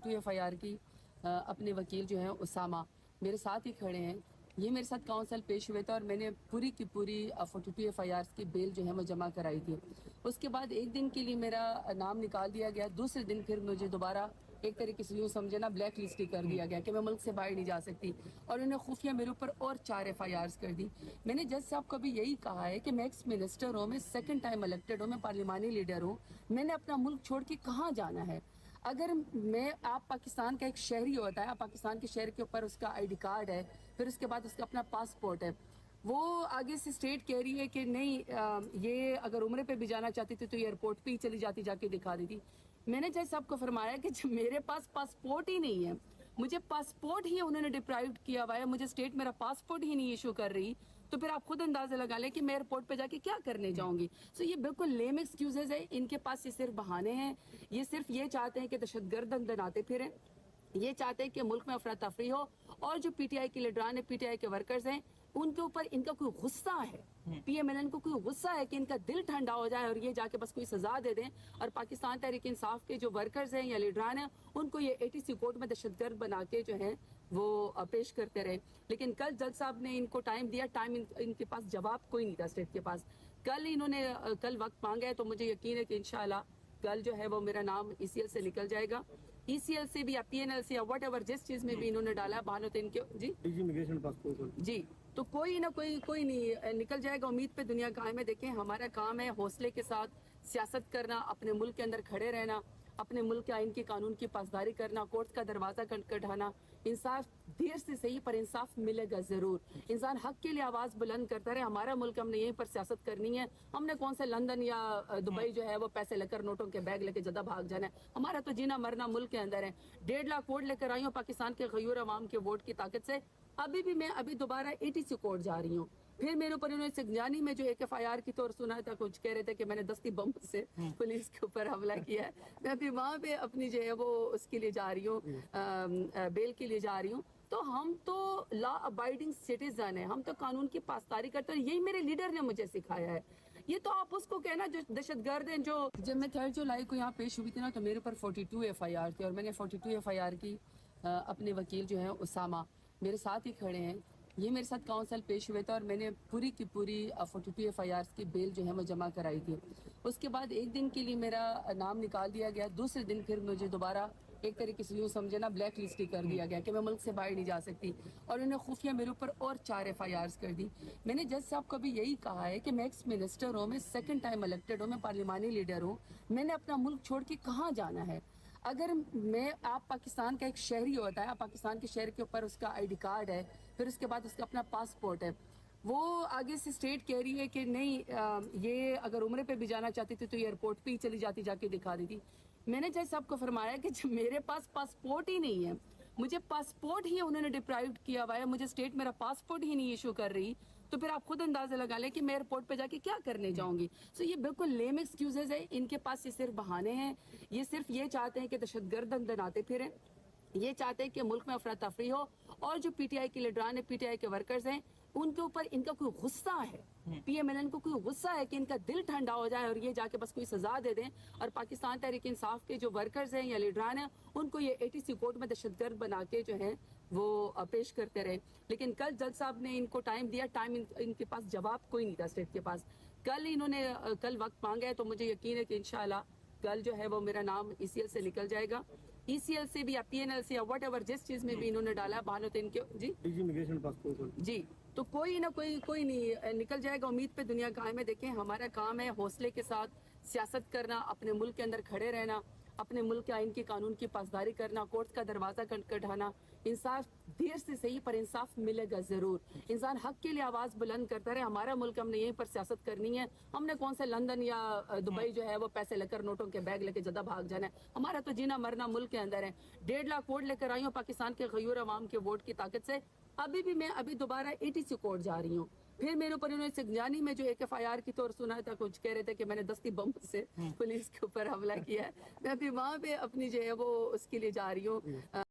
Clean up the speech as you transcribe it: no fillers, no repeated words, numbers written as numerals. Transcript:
FIR की अपने वकील जो हैं उसामा मेरे साथ ही खड़े हैं। ये मेरे साथ काउंसिल पेश हुए थे और मैंने पूरी की पूरी 42 FIRs की बेल जो है वो जमा कराई थी। उसके बाद एक दिन के लिए मेरा नाम निकाल दिया गया, दूसरे दिन फिर मुझे दोबारा एक तरीके से यूँ समझे ना ब्लैक लिस्ट ही कर दिया गया कि मैं मुल्क से बाहर नहीं जा सकती, और उन्होंने खुफिया मेरे ऊपर और 4 FIRs कर दी। मैंने जज साहब को भी यही कहा है कि मैं एक्स मिनिस्टर हूँ, मैं सेकंड टाइम इलेक्टेड हूँ, मैं पार्लिमानी लीडर हूँ, मैंने अपना मुल्क छोड़ के कहाँ जाना है। अगर आप पाकिस्तान का एक शहरी होता है, आप पाकिस्तान के शहर के ऊपर उसका ID कार्ड है, फिर उसके बाद उसका अपना पासपोर्ट है, वो आगे से स्टेट कह रही है कि नहीं ये अगर उम्रे पे भी जाना चाहती थी तो एयरपोर्ट पे ही चली जाती, जाके दिखा दी थी। मैंने जज साहब को फरमाया कि जब मेरे पास पासपोर्ट ही नहीं है, मुझे पासपोर्ट ही उन्होंने डिप्राइव किया हुआ है, मुझे स्टेट मेरा पासपोर्ट ही नहीं इशू कर रही, तो फिर आप खुद अंदाजा लगा लें कि मैं एयरपोर्ट पे जाके क्या करने जाऊंगी। सो ये बिल्कुल लेम एक्सक्यूजेज है, इनके पास ये सिर्फ बहाने हैं। ये सिर्फ ये चाहते हैं कि दहशतगर्द दनाते फिरें, ये चाहते हैं कि मुल्क में अफरा तफरी हो, और जो PTI के लीडरान है, PTI के वर्कर्स हैं, उनके ऊपर इनका कोई गुस्सा है, PMLN को कोई गुस्सा है कि इनका दिल ठंडा हो जाए और ये जाके बस कोई सजा दे दें, और पाकिस्तान तहरीक इंसाफ के जो वर्कर्स हैं या लीडरान हैं उनको ये ATC कोर्ट में दहशतगर्द बना के जो है वो पेश करते रहे। लेकिन कल जज साहब ने इनको टाइम दिया, इनके पास जवाब कोई नहीं था स्टेट के पास। कल इन्होंने कल वक्त मांगा है, तो मुझे यकीन है कि इंशाल्लाह कल जो है वो मेरा नाम ECL से निकल जाएगा, ECL से भी या PNL से या वट एवर जिस चीज में भी इन्होंने डाला बहानों तो इनके जी इमिग्रेशन पासपोर्ट जी, तो कोई ना कोई नहीं निकल जाएगा। उम्मीद पे दुनिया कायम है। देखें, हमारा काम है हौसले के साथ सियासत करना, अपने मुल्क के अंदर खड़े रहना, अपने मुल्क के आइन की कानून की पासदारी करना, कोर्ट का दरवाजा खटखटाना। इंसाफ देर से सही पर इंसाफ मिलेगा जरूर। इंसान हक के लिए आवाज बुलंद करता रहे। हमारा मुल्क, हमने यहीं पर सियासत करनी है। हमने कौन से लंदन या दुबई जो है वो पैसे लेकर नोटों के बैग लेके जदा भाग जाना है। हमारा तो जीना मरना मुल्क के अंदर है। 1.5 लाख वोट लेकर आई हूँ पाकिस्तान के गयूर अवाम के वोट की ताकत से। अभी दोबारा ATC कोर्ट जा रही हूँ। फिर मेरे ऊपर उन्होंने सिंगजानी में जो एक FIR की तौर सुना था, कुछ कह रहे थे कि मैंने दस्ती बम से पुलिस के ऊपर हमला किया है। मैं अभी वहाँ पे अपनी जो है वो उसके लिए जा रही हूँ, बेल के लिए जा रही हूँ। तो हम तो लॉ अबाइडिंग सिटीजन है, हम तो कानून की पासदारी करते हैं। यही मेरे लीडर ने मुझे सिखाया है। ये तो आप उसको कहना जो दहशतगर्द हैं। जो जब मैं 3 जुलाई को यहाँ पेश हुई थी ना, तो मेरे ऊपर 42 FIR थी, और मैंने 42 FIR की अपने वकील जो है उसामा मेरे साथ ही खड़े हैं। ये मेरे साथ काउंसिल पेश हुए थे और मैंने पूरी की पूरी 42 FIRs की बेल जो है वो जमा कराई थी। उसके बाद एक दिन के लिए मेरा नाम निकाल दिया गया, दूसरे दिन फिर मुझे दोबारा एक तरीके से यूँ समझे ना ब्लैक लिस्ट ही कर दिया गया कि मैं मुल्क से बाहर नहीं जा सकती, और उन्होंने खुफिया मेरे ऊपर और 4 FIRs कर दी। मैंने जज साहब को भी यही कहा है कि मैं एक्स मिनिस्टर हूँ, मैं सेकंड टाइम इलेक्टेड हूँ, मैं पार्लिमानी लीडर हूँ, मैंने अपना मुल्क छोड़ के कहाँ जाना है। अगर आप पाकिस्तान का एक शहरी होता है, आप पाकिस्तान के शहर के ऊपर उसका ID कार्ड है, फिर उसके बाद उसका अपना पासपोर्ट है, वो आगे से स्टेट कह रही है कि नहीं ये अगर उम्रे पे भी जाना चाहती थी तो एयरपोर्ट पे ही चली जाती, जाके दिखा दी थी। मैंने जज साहब को फरमाया कि जब मेरे पास पासपोर्ट ही नहीं है, मुझे पासपोर्ट ही उन्होंने डिप्राइव किया हुआ है, मुझे स्टेट मेरा पासपोर्ट ही नहीं इशू कर रही, तो फिर आप खुद अंदाजा लगा लें कि मैं एयरपोर्ट पे जाके क्या करने जाऊंगी। सो ये बिल्कुल लेम एक्सक्यूजेज है, इनके पास ये सिर्फ बहाने हैं। ये सिर्फ ये चाहते हैं कि दहशतगर्द दनाते फिरें, ये चाहते हैं कि मुल्क में अफरा तफरी हो, और जो PTI के लीडरान है, PTI के वर्कर्स हैं, उनके ऊपर इनका कोई गुस्सा है, PMLN को कोई गुस्सा है कि इनका दिल ठंडा हो जाए और ये जाके बस कोई सजा दे दें, और पाकिस्तान तहरीक इंसाफ के जो वर्कर्स हैं या लीडरान हैं उनको ये ATC कोर्ट में दहशतगर्द बना के जो है वो पेश करते रहे। लेकिन कल जज साहब ने इनको टाइम दिया, इनके पास जवाब कोई नहीं था स्टेट के पास। कल इन्होंने कल वक्त मांगा है, तो मुझे यकीन है कि इंशाल्लाह कल जो है वो मेरा नाम ECL से निकल जाएगा, ECL से भी या PNL से या वट एवर जिस चीज में भी इन्होंने डाला बहानों तो इनके जी इमिग्रेशन पासपोर्ट जी, तो कोई ना कोई नहीं निकल जाएगा। उम्मीद पे दुनिया कायम है। देखें, हमारा काम है हौसले के साथ सियासत करना, अपने मुल्क के अंदर खड़े रहना, अपने मुल्क के आइन की कानून की पासदारी करना, कोर्ट का दरवाजा खटखटाना। इंसाफ देर से सही पर इंसाफ मिलेगा जरूर। इंसान हक के लिए आवाज बुलंद करता रहे। हमारा मुल्क, हमने यहीं पर सियासत करनी है। हमने कौन से लंदन या दुबई जो है वो पैसे लेकर नोटों के बैग लेके जदा भाग जाना है। हमारा तो जीना मरना मुल्क के अंदर है। 1.5 लाख वोट लेकर आई हूँ पाकिस्तान के गयूर अवाम के वोट की ताकत से। अभी दोबारा ATC कोर्ट जा रही हूँ। फिर मेरे ऊपर उन्होंने सिंगजानी में जो एक FIR की तौर सुना था, कुछ कह रहे थे कि मैंने दस्ती बम से पुलिस के ऊपर हमला किया है। मैं अभी वहाँ पे अपनी जो है वो उसके लिए जा रही हूँ।